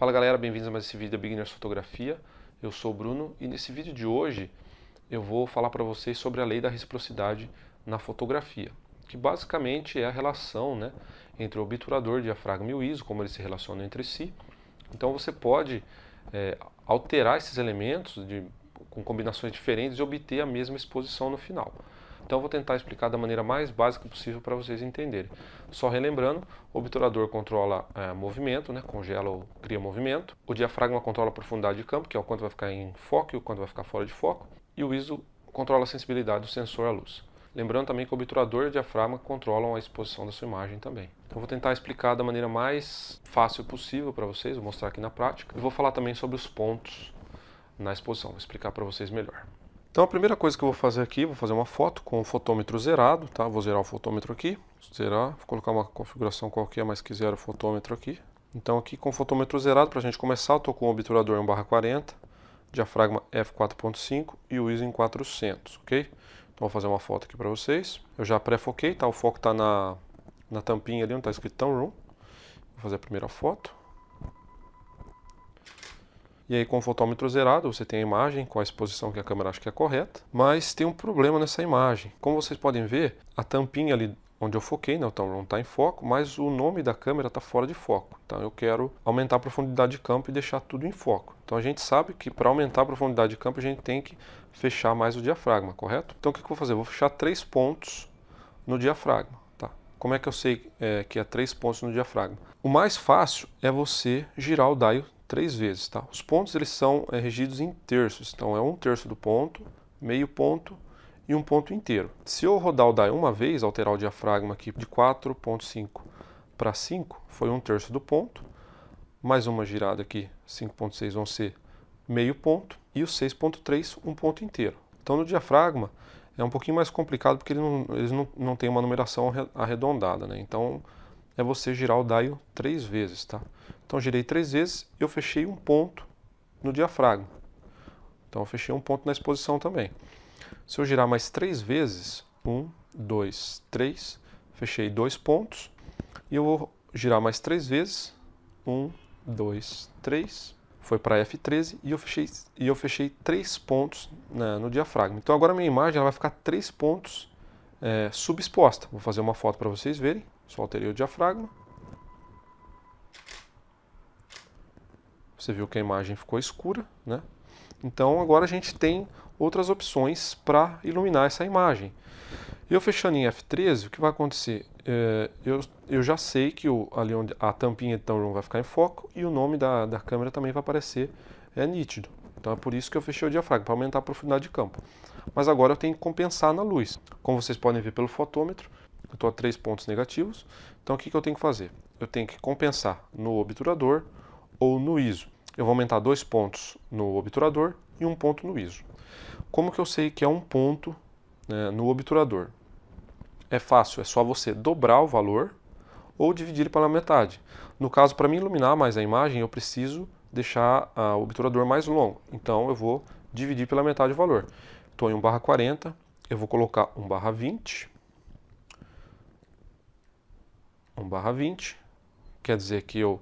Fala galera, bem-vindos a mais esse vídeo da Beginners Fotografia. Eu sou o Bruno e nesse vídeo de hoje eu vou falar para vocês sobre a lei da reciprocidade na fotografia, que basicamente é a relação, entre o obturador, diafragma e o ISO, como eles se relacionam entre si. Então você pode alterar esses elementos com combinações diferentes e obter a mesma exposição no final. Então eu vou tentar explicar da maneira mais básica possível para vocês entenderem. Só relembrando, o obturador controla movimento, congela ou cria movimento. O diafragma controla a profundidade de campo, que é o quanto vai ficar em foco e o quanto vai ficar fora de foco. E o ISO controla a sensibilidade do sensor à luz. Lembrando também que o obturador e o diafragma controlam a exposição da sua imagem também. Então eu vou tentar explicar da maneira mais fácil possível para vocês, vou mostrar aqui na prática. E vou falar também sobre os pontos na exposição, vou explicar para vocês melhor. Então a primeira coisa que eu vou fazer aqui, vou fazer uma foto com o fotômetro zerado, tá? Vou zerar o fotômetro aqui, zerar, vou colocar uma configuração qualquer, mas que zera o fotômetro aqui. Então aqui com o fotômetro zerado, para a gente começar, eu estou com o obturador em 1/40, diafragma f4.5 e o ISO em 400, ok? Então vou fazer uma foto aqui para vocês. Eu já pré-foquei, tá? O foco está na tampinha ali onde está escrito Town Room. Vou fazer a primeira foto. E aí com o fotômetro zerado você tem a imagem com a exposição que a câmera acha que é correta, mas tem um problema nessa imagem. Como vocês podem ver, a tampinha ali onde eu foquei, o Town Room está em foco, mas o nome da câmera está fora de foco. Então eu quero aumentar a profundidade de campo e deixar tudo em foco. Então a gente sabe que para aumentar a profundidade de campo a gente tem que fechar mais o diafragma, correto? Então o que eu vou fazer? Eu vou fechar 3 pontos no diafragma. Tá? Como é que eu sei que é 3 pontos no diafragma? O mais fácil é você girar o dial 3 vezes, tá? Os pontos eles são regidos em terços, então é 1/3 do ponto, meio ponto e um ponto inteiro. Se eu rodar o dial uma vez, alterar o diafragma aqui de 4.5 para 5, foi 1/3 do ponto, mais uma girada aqui, 5.6 vão ser meio ponto e o 6.3 um ponto inteiro. Então no diafragma é um pouquinho mais complicado porque eles não têm uma numeração arredondada, né? Então é você girar o dial 3 vezes, tá? Então girei 3 vezes e eu fechei um ponto no diafragma. Então eu fechei um ponto na exposição também. Se eu girar mais 3 vezes, 1, 2, 3, fechei 2 pontos. E eu vou girar mais 3 vezes, 1, 2, 3, foi para F13 e eu fechei 3 pontos no diafragma. Então agora a minha imagem ela vai ficar 3 pontos subexposta. Vou fazer uma foto para vocês verem. Só alterei o diafragma. Você viu que a imagem ficou escura, né? Então agora a gente tem outras opções para iluminar essa imagem. Eu fechando em F13, o que vai acontecer? Eu já sei que ali onde a tampinha de Town Room vai ficar em foco e o nome da câmera também vai aparecer nítido. Então é por isso que eu fechei o diafragma, para aumentar a profundidade de campo. Mas agora eu tenho que compensar na luz. Como vocês podem ver pelo fotômetro, eu estou a 3 pontos negativos. Então o que eu tenho que fazer? Eu tenho que compensar no obturador ou no ISO. Eu vou aumentar 2 pontos no obturador e 1 ponto no ISO. Como que eu sei que é 1 ponto no obturador? É fácil, é só você dobrar o valor ou dividir pela metade. No caso, para mim iluminar mais a imagem, eu preciso deixar o obturador mais longo. Então eu vou dividir pela metade o valor. Estou em 1/40, eu vou colocar 1/20. 1/20, quer dizer que eu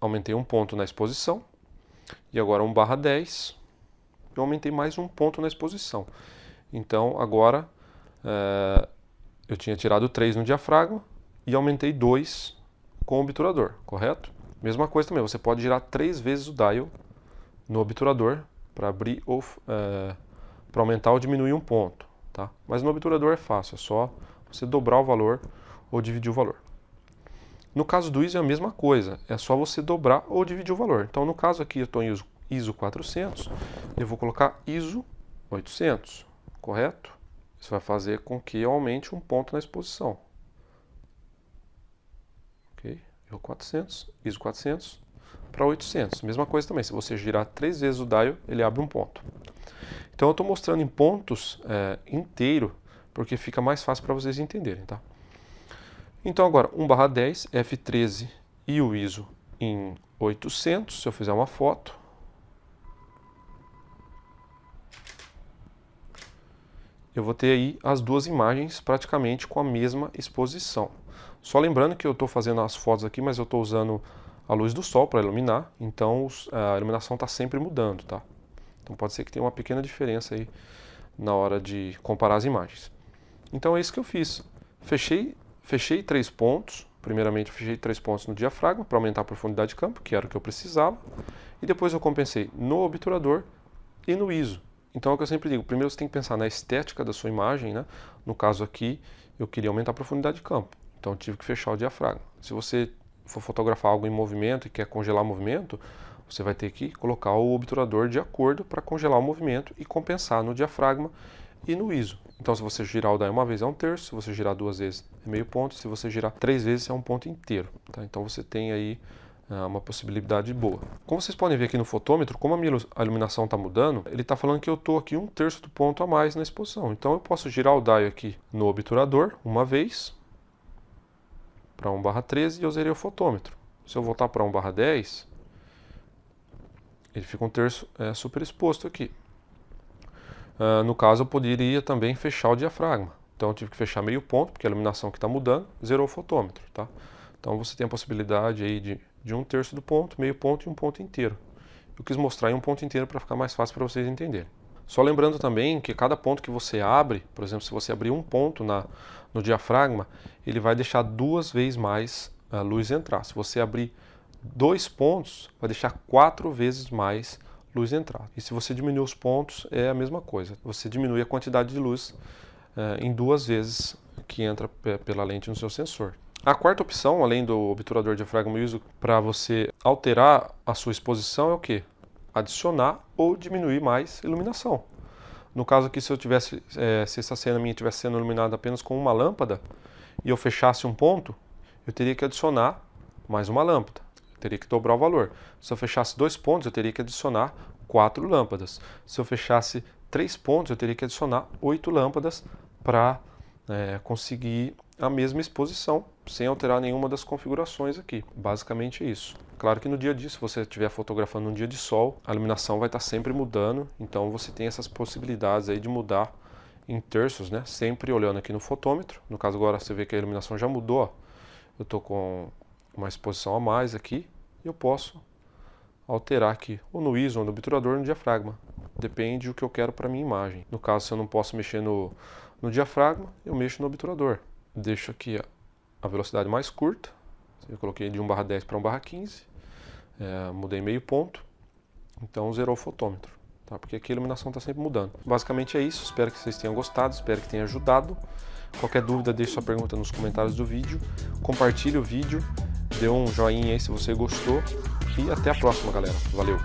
aumentei 1 ponto na exposição, e agora 1/10, eu aumentei mais 1 ponto na exposição. Então agora eu tinha tirado 3 no diafragma e aumentei 2 com o obturador, correto? Mesma coisa também, você pode girar 3 vezes o dial no obturador para abrir ou para aumentar ou diminuir 1 ponto, tá? Mas no obturador é fácil, é só você dobrar o valor ou dividir o valor. No caso do ISO é a mesma coisa, é só você dobrar ou dividir o valor. Então no caso aqui eu estou em ISO 400, eu vou colocar ISO 800, correto? Isso vai fazer com que eu aumente 1 ponto na exposição. Ok? ISO 400 para 800. Mesma coisa também, se você girar 3 vezes o dial, ele abre 1 ponto. Então eu estou mostrando em pontos inteiro, porque fica mais fácil para vocês entenderem, tá? Então agora 1/10, F13 e o ISO em 800, se eu fizer uma foto. Eu vou ter aí as duas imagens praticamente com a mesma exposição. Só lembrando que eu estou fazendo as fotos aqui, mas eu estou usando a luz do sol para iluminar, então a iluminação está sempre mudando, tá? Então pode ser que tenha uma pequena diferença aí na hora de comparar as imagens. Então é isso que eu fiz. Fechei 3 pontos. Primeiramente eu fechei 3 pontos no diafragma para aumentar a profundidade de campo, que era o que eu precisava. E depois eu compensei no obturador e no ISO. Então é o que eu sempre digo, primeiro você tem que pensar na estética da sua imagem, né? No caso aqui, eu queria aumentar a profundidade de campo, então eu tive que fechar o diafragma. Se você for fotografar algo em movimento e quer congelar o movimento, você vai ter que colocar o obturador de acordo para congelar o movimento e compensar no diafragma e no ISO. Então se você girar o dial uma vez é 1/3, se você girar 2 vezes é meio ponto, se você girar 3 vezes é 1 ponto inteiro. Tá? Então você tem aí uma possibilidade boa. Como vocês podem ver aqui no fotômetro, como a iluminação está mudando, ele está falando que eu estou aqui 1/3 do ponto a mais na exposição. Então eu posso girar o dial aqui no obturador uma vez, para 1/13, e eu zerei o fotômetro. Se eu voltar para 1/10, ele fica 1/3 superexposto aqui. No caso, eu poderia também fechar o diafragma. Então eu tive que fechar meio ponto, porque a iluminação que está mudando zerou o fotômetro. Tá? Então você tem a possibilidade aí de 1/3 do ponto, meio ponto e 1 ponto inteiro. Eu quis mostrar em 1 ponto inteiro para ficar mais fácil para vocês entenderem. Só lembrando também que cada ponto que você abre, por exemplo, se você abrir 1 ponto no diafragma, ele vai deixar 2 vezes mais a luz entrar. Se você abrir 2 pontos, vai deixar 4 vezes mais luz entrar. E se você diminuir os pontos, é a mesma coisa. Você diminui a quantidade de luz em 2 vezes que entra pela lente no seu sensor. A quarta opção, além do obturador diafragma ISO, para você alterar a sua exposição é o quê? Adicionar ou diminuir mais iluminação. No caso aqui, se essa cena minha estivesse sendo iluminada apenas com uma lâmpada e eu fechasse um ponto, eu teria que adicionar mais uma lâmpada. Eu teria que dobrar o valor. Se eu fechasse 2 pontos, eu teria que adicionar 4 lâmpadas. Se eu fechasse 3 pontos, eu teria que adicionar 8 lâmpadas para conseguir a mesma exposição, sem alterar nenhuma das configurações aqui. Basicamente é isso. Claro que no dia a dia, se você estiver fotografando num dia de sol, a iluminação vai estar sempre mudando, então você tem essas possibilidades aí de mudar em terços, né? Sempre olhando aqui no fotômetro. No caso agora você vê que a iluminação já mudou, ó. Eu estou com uma exposição a mais aqui e eu posso alterar aqui, ou no ISO, ou no obturador, ou no diafragma. Depende do que eu quero para minha imagem. No caso, se eu não posso mexer no diafragma, eu mexo no obturador. Deixo aqui a velocidade mais curta. Eu coloquei de 1/10 para 1/15. Mudei meio ponto. Então zerou o fotômetro. Tá? Porque aqui a iluminação está sempre mudando. Basicamente é isso. Espero que vocês tenham gostado. Espero que tenha ajudado. Qualquer dúvida, deixe sua pergunta nos comentários do vídeo. Compartilhe o vídeo. Dê um joinha aí se você gostou. E até a próxima, galera. Valeu!